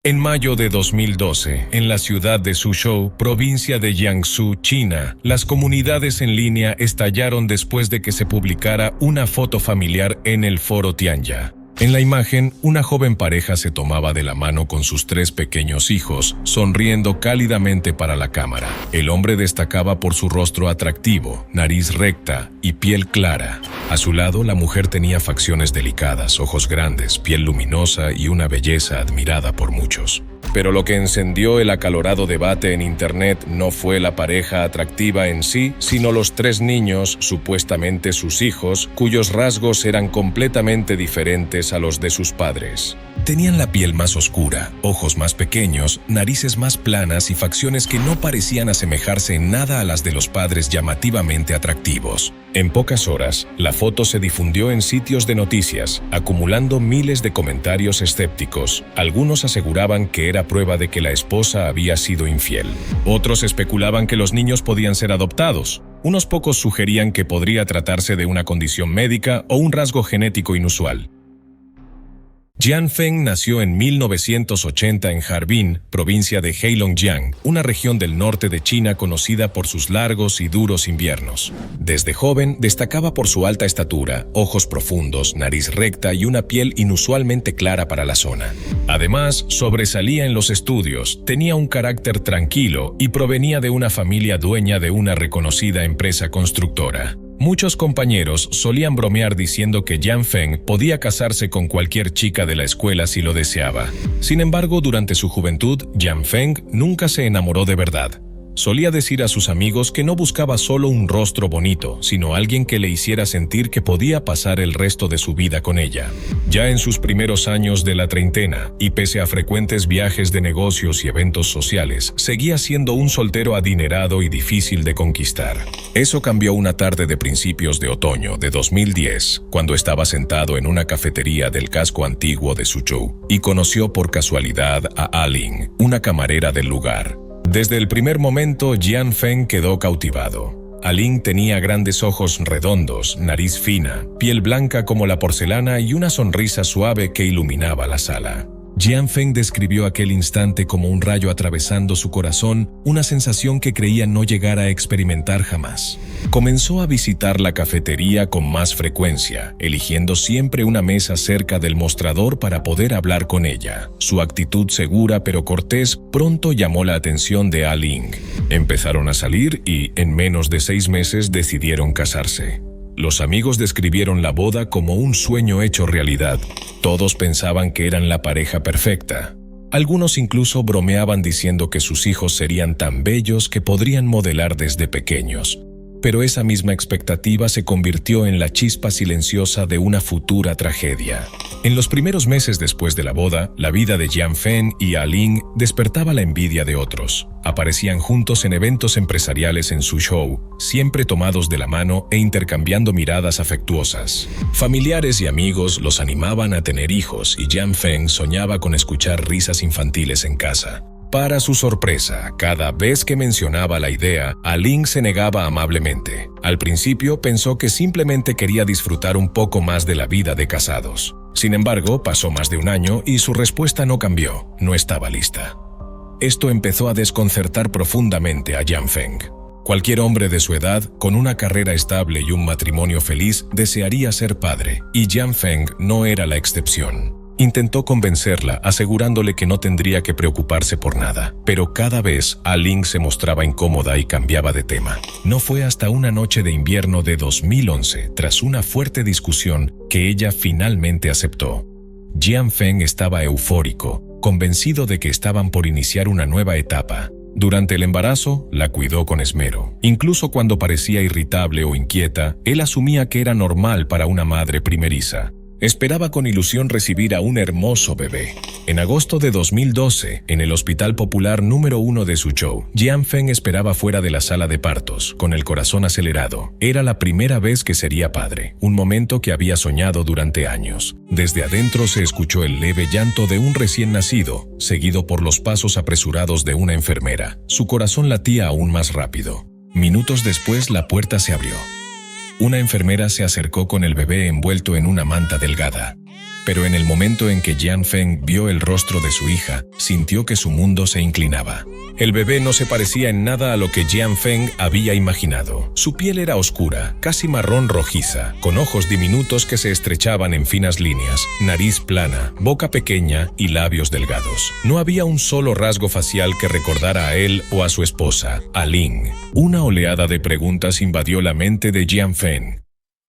En mayo de 2012, en la ciudad de Suzhou, provincia de Jiangsu, China, las comunidades en línea estallaron después de que se publicara una foto familiar en el foro Tianya. En la imagen, una joven pareja se tomaba de la mano con sus 3 pequeños hijos, sonriendo cálidamente para la cámara. El hombre destacaba por su rostro atractivo, nariz recta y piel clara. A su lado, la mujer tenía facciones delicadas, ojos grandes, piel luminosa y una belleza admirada por muchos. Pero lo que encendió el acalorado debate en Internet no fue la pareja atractiva en sí, sino los 3 niños, supuestamente sus hijos, cuyos rasgos eran completamente diferentes a los de sus padres. Tenían la piel más oscura, ojos más pequeños, narices más planas y facciones que no parecían asemejarse en nada a las de los padres llamativamente atractivos. En pocas horas, la foto se difundió en sitios de noticias, acumulando miles de comentarios escépticos. Algunos aseguraban que era prueba de que la esposa había sido infiel. Otros especulaban que los niños podían ser adoptados. Unos pocos sugerían que podría tratarse de una condición médica o un rasgo genético inusual. Jian Feng nació en 1980 en Harbin, provincia de Heilongjiang, una región del norte de China conocida por sus largos y duros inviernos. Desde joven destacaba por su alta estatura, ojos profundos, nariz recta y una piel inusualmente clara para la zona. Además, sobresalía en los estudios, tenía un carácter tranquilo y provenía de una familia dueña de una reconocida empresa constructora. Muchos compañeros solían bromear diciendo que Jian Feng podía casarse con cualquier chica de la escuela si lo deseaba. Sin embargo, durante su juventud, Jian Feng nunca se enamoró de verdad. Solía decir a sus amigos que no buscaba solo un rostro bonito, sino alguien que le hiciera sentir que podía pasar el resto de su vida con ella. Ya en sus primeros años de la treintena, y pese a frecuentes viajes de negocios y eventos sociales, seguía siendo un soltero adinerado y difícil de conquistar. Eso cambió una tarde de principios de otoño de 2010, cuando estaba sentado en una cafetería del casco antiguo de Suzhou, y conoció por casualidad a Aling, una camarera del lugar. Desde el primer momento, Jian Feng quedó cautivado. Aling tenía grandes ojos redondos, nariz fina, piel blanca como la porcelana y una sonrisa suave que iluminaba la sala. Jian Feng describió aquel instante como un rayo atravesando su corazón, una sensación que creía no llegar a experimentar jamás. Comenzó a visitar la cafetería con más frecuencia, eligiendo siempre una mesa cerca del mostrador para poder hablar con ella. Su actitud segura pero cortés pronto llamó la atención de Aling. Empezaron a salir y, en menos de 6 meses, decidieron casarse. Los amigos describieron la boda como un sueño hecho realidad. Todos pensaban que eran la pareja perfecta. Algunos incluso bromeaban diciendo que sus hijos serían tan bellos que podrían modelar desde pequeños. Pero esa misma expectativa se convirtió en la chispa silenciosa de una futura tragedia. En los primeros meses después de la boda, la vida de Jian Feng y Aling despertaba la envidia de otros. Aparecían juntos en eventos empresariales en Suzhou, siempre tomados de la mano e intercambiando miradas afectuosas. Familiares y amigos los animaban a tener hijos y Jian Feng soñaba con escuchar risas infantiles en casa. Para su sorpresa, cada vez que mencionaba la idea, Aling se negaba amablemente. Al principio pensó que simplemente quería disfrutar un poco más de la vida de casados. Sin embargo, pasó más de un año y su respuesta no cambió, no estaba lista. Esto empezó a desconcertar profundamente a Jian Feng. Cualquier hombre de su edad, con una carrera estable y un matrimonio feliz, desearía ser padre, y Jian Feng no era la excepción. Intentó convencerla, asegurándole que no tendría que preocuparse por nada, pero cada vez Aling se mostraba incómoda y cambiaba de tema. No fue hasta una noche de invierno de 2011, tras una fuerte discusión, que ella finalmente aceptó. Jian Feng estaba eufórico, convencido de que estaban por iniciar una nueva etapa. Durante el embarazo, la cuidó con esmero. Incluso cuando parecía irritable o inquieta, él asumía que era normal para una madre primeriza. Esperaba con ilusión recibir a un hermoso bebé. En agosto de 2012, en el Hospital Popular número 1 de Suzhou, Jian Feng esperaba fuera de la sala de partos, con el corazón acelerado. Era la primera vez que sería padre, un momento que había soñado durante años. Desde adentro se escuchó el leve llanto de un recién nacido, seguido por los pasos apresurados de una enfermera. Su corazón latía aún más rápido. Minutos después, la puerta se abrió. Una enfermera se acercó con el bebé envuelto en una manta delgada. pero en el momento en que Jian Feng vio el rostro de su hija, sintió que su mundo se inclinaba. El bebé no se parecía en nada a lo que Jian Feng había imaginado. Su piel era oscura, casi marrón rojiza, con ojos diminutos que se estrechaban en finas líneas, nariz plana, boca pequeña y labios delgados. No había un solo rasgo facial que recordara a él o a su esposa, a Ling. Una oleada de preguntas invadió la mente de Jian Feng.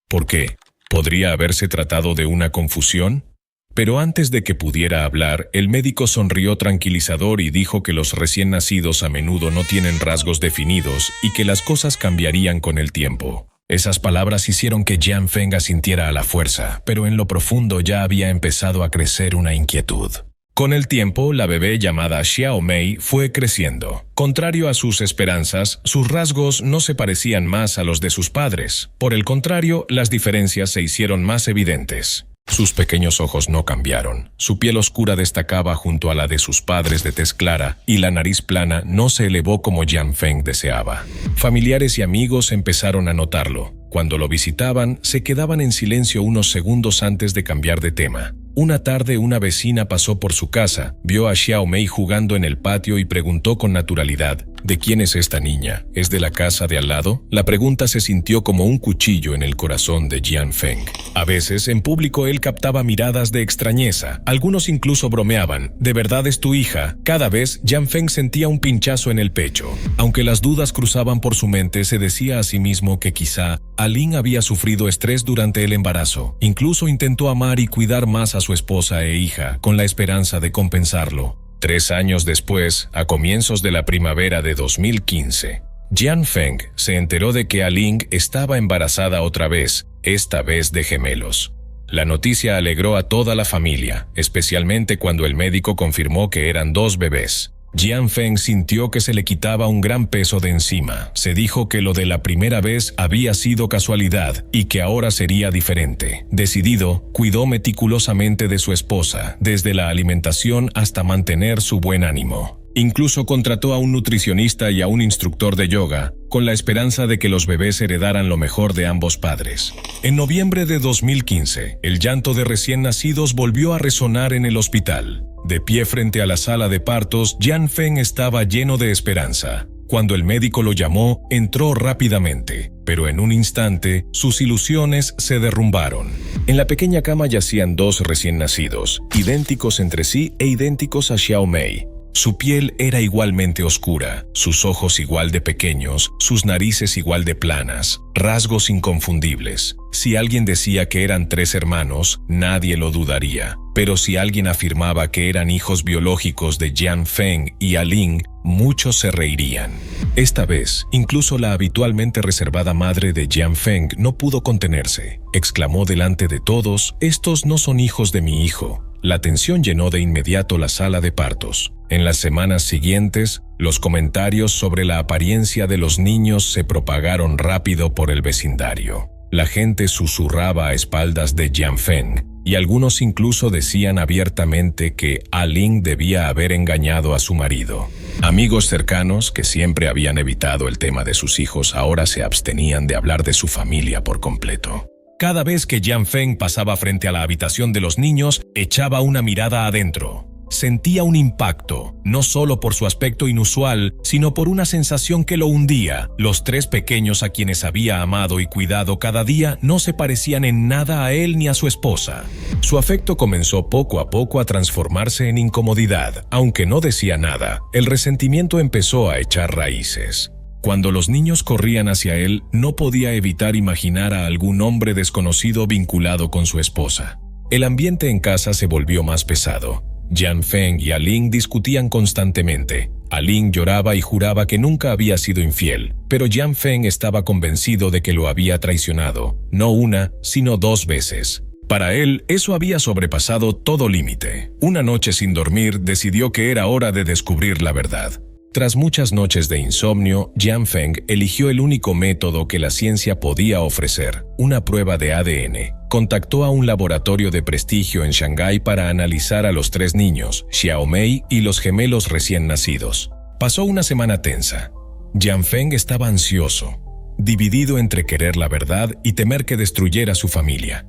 ¿Por qué? ¿Podría haberse tratado de una confusión? Pero antes de que pudiera hablar, el médico sonrió tranquilizador y dijo que los recién nacidos a menudo no tienen rasgos definidos y que las cosas cambiarían con el tiempo. Esas palabras hicieron que Jian Feng asintiera a la fuerza, pero en lo profundo ya había empezado a crecer una inquietud. Con el tiempo, la bebé llamada Xiao Mei fue creciendo. Contrario a sus esperanzas, sus rasgos no se parecían más a los de sus padres. Por el contrario, las diferencias se hicieron más evidentes. Sus pequeños ojos no cambiaron. Su piel oscura destacaba junto a la de sus padres de tez clara y la nariz plana no se elevó como Jian Feng deseaba. Familiares y amigos empezaron a notarlo. Cuando lo visitaban, se quedaban en silencio unos segundos antes de cambiar de tema. Una tarde una vecina pasó por su casa, vio a Xiao Mei jugando en el patio y preguntó con naturalidad, ¿de quién es esta niña? ¿Es de la casa de al lado? La pregunta se sintió como un cuchillo en el corazón de Jian Feng. A veces, en público él captaba miradas de extrañeza, algunos incluso bromeaban, ¿de verdad es tu hija? Cada vez, Jian Feng sentía un pinchazo en el pecho. Aunque las dudas cruzaban por su mente, se decía a sí mismo que quizá Aling había sufrido estrés durante el embarazo. Incluso intentó amar y cuidar más a su esposa e hija, con la esperanza de compensarlo. 3 años después, a comienzos de la primavera de 2015, Jian Feng se enteró de que Aling estaba embarazada otra vez, esta vez de gemelos. La noticia alegró a toda la familia, especialmente cuando el médico confirmó que eran 2 bebés. Jian Feng sintió que se le quitaba un gran peso de encima. Se dijo que lo de la primera vez había sido casualidad y que ahora sería diferente. Decidido, cuidó meticulosamente de su esposa, desde la alimentación hasta mantener su buen ánimo. Incluso contrató a un nutricionista y a un instructor de yoga, con la esperanza de que los bebés heredaran lo mejor de ambos padres. En noviembre de 2015, el llanto de recién nacidos volvió a resonar en el hospital. De pie frente a la sala de partos, Jian Feng estaba lleno de esperanza. Cuando el médico lo llamó, entró rápidamente, pero en un instante, sus ilusiones se derrumbaron. En la pequeña cama yacían 2 recién nacidos, idénticos entre sí e idénticos a Xiao Mei. Su piel era igualmente oscura, sus ojos igual de pequeños, sus narices igual de planas, rasgos inconfundibles. Si alguien decía que eran 3 hermanos, nadie lo dudaría. Pero si alguien afirmaba que eran hijos biológicos de Jian Feng y Aling, muchos se reirían. Esta vez, incluso la habitualmente reservada madre de Jian Feng no pudo contenerse. Exclamó delante de todos, «Estos no son hijos de mi hijo». La tensión llenó de inmediato la sala de partos. En las semanas siguientes, los comentarios sobre la apariencia de los niños se propagaron rápido por el vecindario. La gente susurraba a espaldas de Jian Feng, y algunos incluso decían abiertamente que Aling debía haber engañado a su marido. Amigos cercanos, que siempre habían evitado el tema de sus hijos, ahora se abstenían de hablar de su familia por completo. Cada vez que Jian Feng pasaba frente a la habitación de los niños, echaba una mirada adentro. Sentía un impacto, no solo por su aspecto inusual, sino por una sensación que lo hundía. Los 3 pequeños a quienes había amado y cuidado cada día no se parecían en nada a él ni a su esposa. Su afecto comenzó poco a poco a transformarse en incomodidad. Aunque no decía nada, el resentimiento empezó a echar raíces. Cuando los niños corrían hacia él, no podía evitar imaginar a algún hombre desconocido vinculado con su esposa. El ambiente en casa se volvió más pesado. Jian Feng y Aling discutían constantemente. Aling lloraba y juraba que nunca había sido infiel, pero Jian Feng estaba convencido de que lo había traicionado, no una, sino 2 veces. Para él, eso había sobrepasado todo límite. Una noche sin dormir, decidió que era hora de descubrir la verdad. Tras muchas noches de insomnio, Jian Feng eligió el único método que la ciencia podía ofrecer, una prueba de ADN. Contactó a un laboratorio de prestigio en Shanghái para analizar a los 3 niños, Xiao Mei y los gemelos recién nacidos. Pasó una semana tensa. Jian Feng estaba ansioso, dividido entre querer la verdad y temer que destruyera su familia.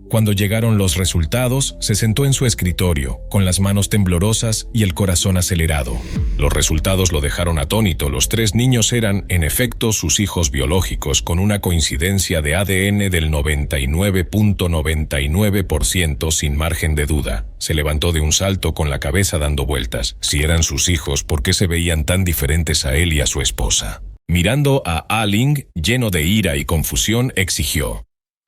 Cuando llegaron los resultados, se sentó en su escritorio, con las manos temblorosas y el corazón acelerado. Los resultados lo dejaron atónito. Los 3 niños eran, en efecto, sus hijos biológicos, con una coincidencia de ADN del 99.99% sin margen de duda. Se levantó de un salto con la cabeza dando vueltas. Si eran sus hijos, ¿por qué se veían tan diferentes a él y a su esposa? Mirando a Ah-Ling, lleno de ira y confusión, exigió: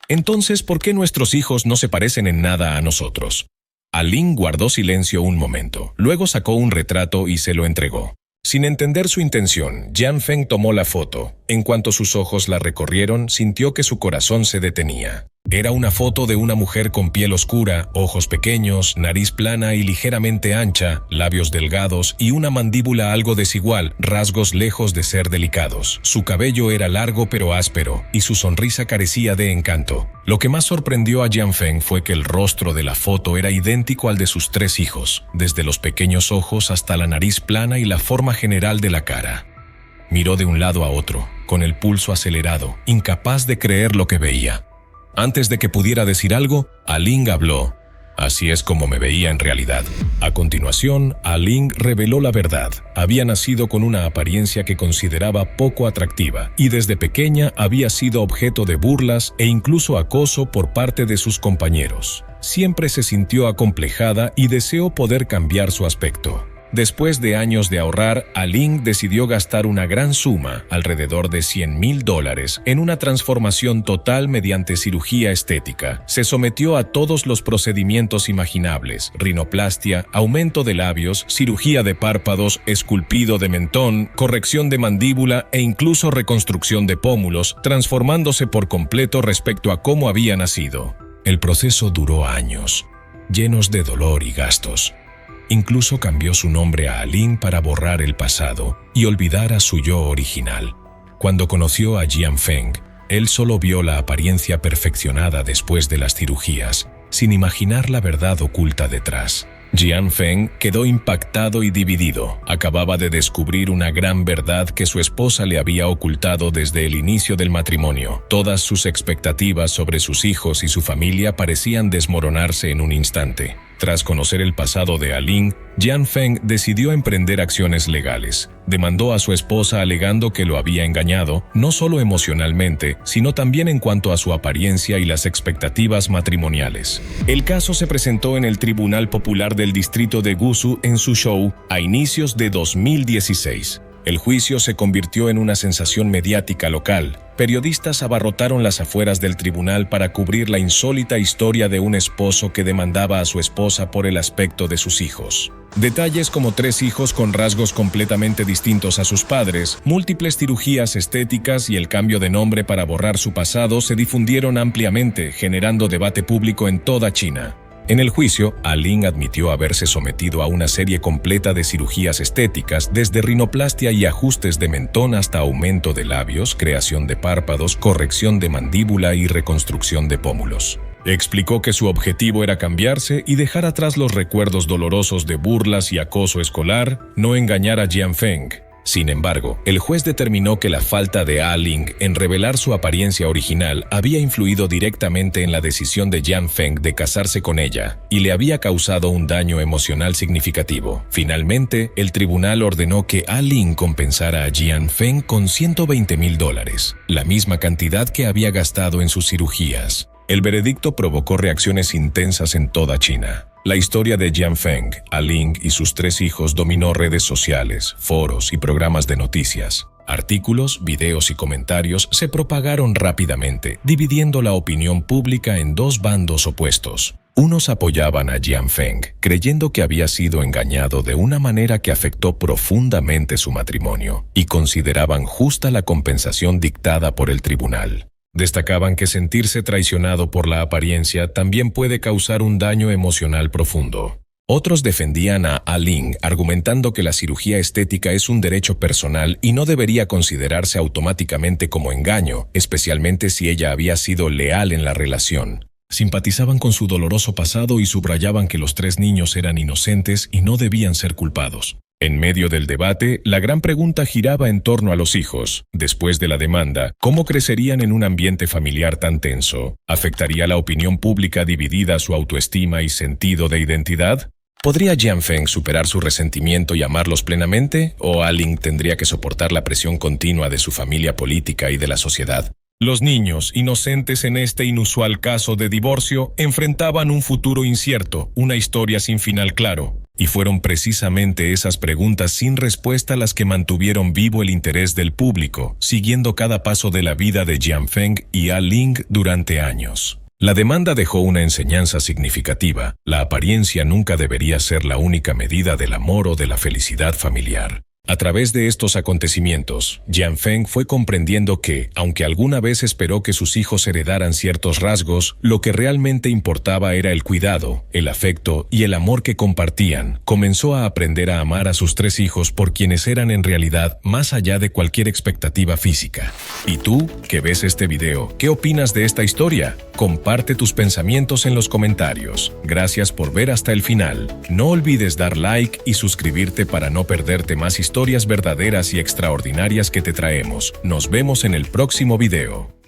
«Entonces, ¿por qué nuestros hijos no se parecen en nada a nosotros?» Ah-Ling guardó silencio un momento. Luego sacó un retrato y se lo entregó. Sin entender su intención, Jian Feng tomó la foto. En cuanto sus ojos la recorrieron, sintió que su corazón se detenía. Era una foto de una mujer con piel oscura, ojos pequeños, nariz plana y ligeramente ancha, labios delgados y una mandíbula algo desigual, rasgos lejos de ser delicados. Su cabello era largo pero áspero, y su sonrisa carecía de encanto. Lo que más sorprendió a Jian Feng fue que el rostro de la foto era idéntico al de sus 3 hijos, desde los pequeños ojos hasta la nariz plana y la forma general de la cara. Miró de un lado a otro, con el pulso acelerado, incapaz de creer lo que veía. Antes de que pudiera decir algo, Ah-Ling habló. «Así es como me veía en realidad». A continuación, Ah-Ling reveló la verdad. Había nacido con una apariencia que consideraba poco atractiva y desde pequeña había sido objeto de burlas e incluso acoso por parte de sus compañeros. Siempre se sintió acomplejada y deseó poder cambiar su aspecto. Después de años de ahorrar, Ah-Ling decidió gastar una gran suma, alrededor de $100,000, en una transformación total mediante cirugía estética. Se sometió a todos los procedimientos imaginables: rinoplastia, aumento de labios, cirugía de párpados, esculpido de mentón, corrección de mandíbula e incluso reconstrucción de pómulos, transformándose por completo respecto a cómo había nacido. El proceso duró años, llenos de dolor y gastos. Incluso cambió su nombre a Ah-Ling para borrar el pasado y olvidar a su yo original. Cuando conoció a Jian Feng, él solo vio la apariencia perfeccionada después de las cirugías, sin imaginar la verdad oculta detrás. Jian Feng quedó impactado y dividido. Acababa de descubrir una gran verdad que su esposa le había ocultado desde el inicio del matrimonio. Todas sus expectativas sobre sus hijos y su familia parecían desmoronarse en un instante. Tras conocer el pasado de Ah-Ling, Jian Feng decidió emprender acciones legales. Demandó a su esposa alegando que lo había engañado, no solo emocionalmente, sino también en cuanto a su apariencia y las expectativas matrimoniales. El caso se presentó en el Tribunal Popular del Distrito de Gusu en Suzhou a inicios de 2016. El juicio se convirtió en una sensación mediática local. Periodistas abarrotaron las afueras del tribunal para cubrir la insólita historia de un esposo que demandaba a su esposa por el aspecto de sus hijos. Detalles como 3 hijos con rasgos completamente distintos a sus padres, múltiples cirugías estéticas y el cambio de nombre para borrar su pasado se difundieron ampliamente, generando debate público en toda China. En el juicio, Ah-Ling admitió haberse sometido a una serie completa de cirugías estéticas, desde rinoplastia y ajustes de mentón hasta aumento de labios, creación de párpados, corrección de mandíbula y reconstrucción de pómulos. Explicó que su objetivo era cambiarse y dejar atrás los recuerdos dolorosos de burlas y acoso escolar, no engañar a Jian Feng. Sin embargo, el juez determinó que la falta de Ah-Ling en revelar su apariencia original había influido directamente en la decisión de Jian Feng de casarse con ella y le había causado un daño emocional significativo. Finalmente, el tribunal ordenó que Ah-Ling compensara a Jian Feng con $120,000, la misma cantidad que había gastado en sus cirugías. El veredicto provocó reacciones intensas en toda China. La historia de Jian Feng, Ah-Ling y sus 3 hijos dominó redes sociales, foros y programas de noticias. Artículos, videos y comentarios se propagaron rápidamente, dividiendo la opinión pública en 2 bandos opuestos. Unos apoyaban a Jian Feng, creyendo que había sido engañado de una manera que afectó profundamente su matrimonio, y consideraban justa la compensación dictada por el tribunal. Destacaban que sentirse traicionado por la apariencia también puede causar un daño emocional profundo. Otros defendían a Ah-Ling, argumentando que la cirugía estética es un derecho personal y no debería considerarse automáticamente como engaño, especialmente si ella había sido leal en la relación. Simpatizaban con su doloroso pasado y subrayaban que los 3 niños eran inocentes y no debían ser culpados. En medio del debate, la gran pregunta giraba en torno a los hijos. Después de la demanda, ¿cómo crecerían en un ambiente familiar tan tenso? ¿Afectaría la opinión pública dividida su autoestima y sentido de identidad? ¿Podría Jianfeng superar su resentimiento y amarlos plenamente? ¿O Aling tendría que soportar la presión continua de su familia política y de la sociedad? Los niños, inocentes en este inusual caso de divorcio, enfrentaban un futuro incierto, una historia sin final claro. Y fueron precisamente esas preguntas sin respuesta las que mantuvieron vivo el interés del público, siguiendo cada paso de la vida de Jianfeng y Aling durante años. La demanda dejó una enseñanza significativa. La apariencia nunca debería ser la única medida del amor o de la felicidad familiar. A través de estos acontecimientos, Jianfeng fue comprendiendo que, aunque alguna vez esperó que sus hijos heredaran ciertos rasgos, lo que realmente importaba era el cuidado, el afecto y el amor que compartían. Comenzó a aprender a amar a sus 3 hijos por quienes eran en realidad más allá de cualquier expectativa física. ¿Y tú, que ves este video, qué opinas de esta historia? Comparte tus pensamientos en los comentarios. Gracias por ver hasta el final. No olvides dar like y suscribirte para no perderte más historias verdaderas y extraordinarias que te traemos. Nos vemos en el próximo video.